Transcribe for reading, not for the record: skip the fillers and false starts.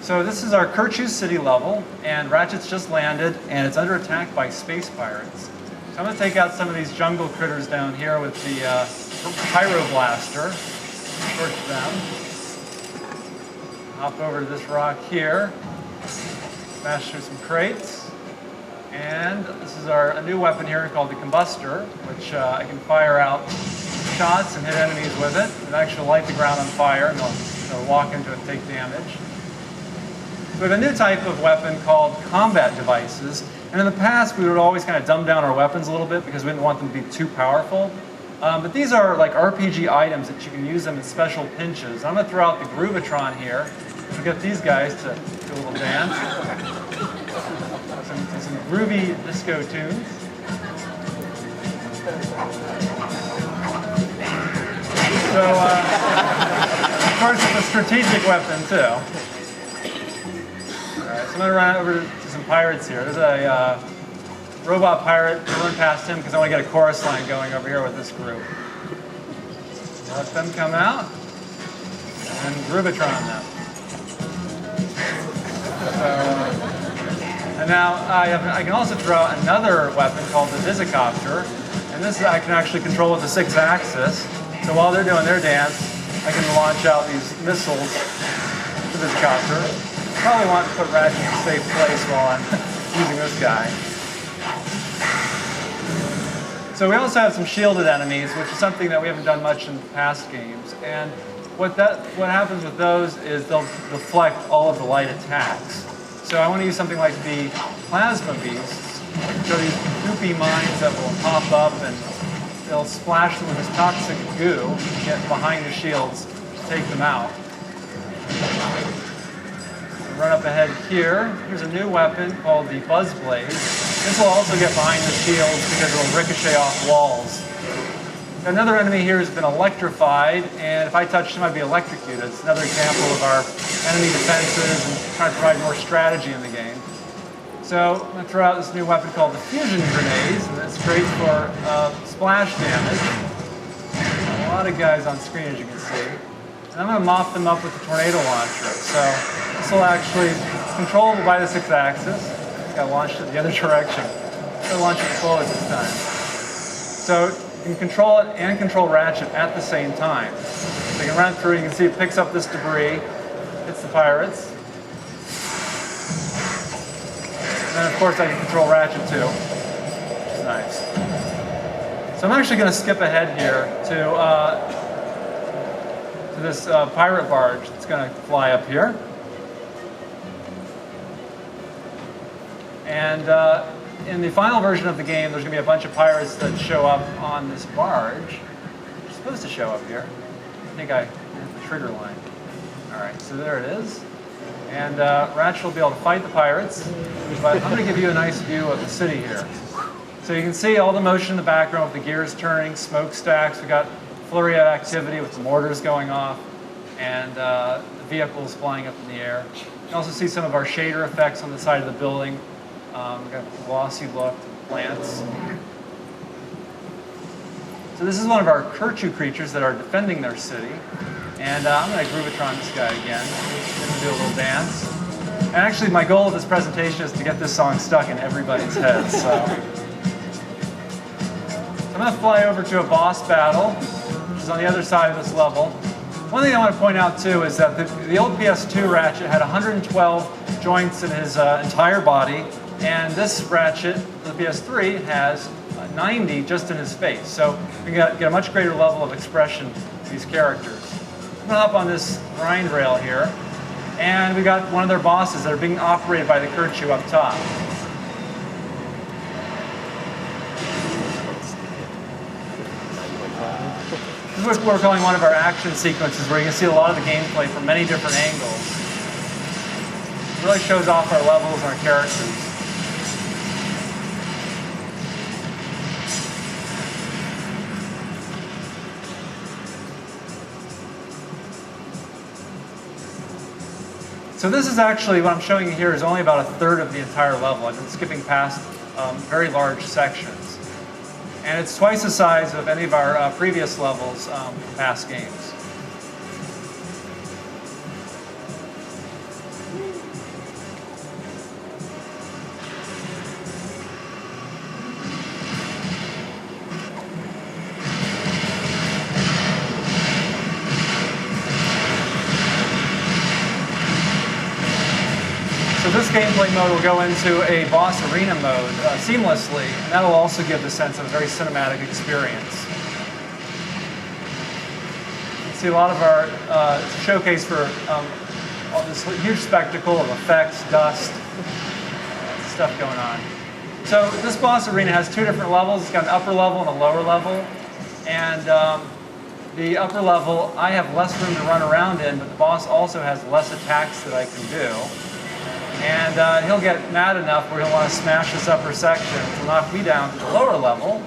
So this is our Kirchu City level, and Ratchet's just landed, and it's under attack by space pirates. So I'm going to take out some of these jungle critters down here with the Pyro Blaster. Torch them. Hop over to this rock here. Smash through some crates. And this is a new weapon here called the Combustor, which I can fire out shots and hit enemies with it. It actually light the ground on fire, and they'll walk into it and take damage. We have a new type of weapon called combat devices. And in the past, we would always kind of dumb down our weapons a little bit because we didn't want them to be too powerful. But these are like RPG items that you can use them in special pinches. I'm going to throw out the Groovatron here. We'll get these guys to do a little dance. Some groovy disco tunes. So, of course, it's a strategic weapon, too. So I'm going to run over to some pirates here. There's a robot pirate. I'll run past him because I want to get a chorus line going over here with this group. Let them come out and Groovatron them. And now I can also throw out another weapon called the bicopter. And this I can actually control with the 6-axis. So while they're doing their dance, I can launch out these missiles with the bicopter. Probably want to put Ratchet in a safe place while I'm using this guy. So we also have some shielded enemies, which is something that we haven't done much in past games. And what happens with those is they'll deflect all of the light attacks. So I want to use something like the plasma beasts, which are these goopy mines that will pop up and they'll splash them with this toxic goo, get behind the shields to take them out. Run up ahead here. Here's a new weapon called the Buzz Blade. This will also get behind the shields because it will ricochet off walls. Another enemy here has been electrified, and if I touch him, I'd be electrocuted. It's another example of our enemy defenses and trying to provide more strategy in the game. So I'm going to throw out this new weapon called the Fusion Grenades, and it's great for splash damage. A lot of guys on screen, as you can see. And I'm going to mop them up with the tornado launcher. So this will actually, it's controllable by the 6-axis. It's got launched in the other direction. I'm going to launch it forward this time. So you can control it and control Ratchet at the same time. So you can run through, you can see it picks up this debris, hits the pirates. And then of course I can control Ratchet too, which is nice. So I'm actually going to skip ahead here to this pirate barge that's going to fly up here. And in the final version of the game, there's going to be a bunch of pirates that show up on this barge. They're supposed to show up here. I think I hit the trigger line. All right, so there it is. And Ratchet will be able to fight the pirates. But I'm going to give you a nice view of the city here. So you can see all the motion in the background with the gears turning, smokestacks. We've got flurry of activity with the mortars going off and the vehicles flying up in the air. You can also see some of our shader effects on the side of the building. We've got glossy look plants. So this is one of our Kirchu creatures that are defending their city. And I'm going to Groovatron this guy again. He's going to do a little dance. And actually my goal of this presentation is to get this song stuck in everybody's heads. So I'm going to fly over to a boss battle, which is on the other side of this level. One thing I want to point out too is that the old PS2 Ratchet had 112 joints in his entire body, and this Ratchet, the PS3, has 90 just in his face. So we get a much greater level of expression of these characters. I'm going to hop on this grind rail here, and we got one of their bosses that are being operated by the Kirchu up top. This is what we're calling one of our action sequences, where you can see a lot of the gameplay from many different angles. It really shows off our levels and our characters. So this is actually, what I'm showing you here is only about 1/3 of the entire level. I've been skipping past very large sections. And it's twice the size of any of our previous levels from past games. So this gameplay mode will go into a boss arena mode seamlessly, and that'll also give the sense of a very cinematic experience. You see a lot of our showcase for all this huge spectacle of effects, dust, stuff going on. So this boss arena has two different levels. It's got an upper level and a lower level. And the upper level, I have less room to run around in, but the boss also has less attacks that I can do. And he'll get mad enough where he'll want to smash this upper section to knock me down to the lower level.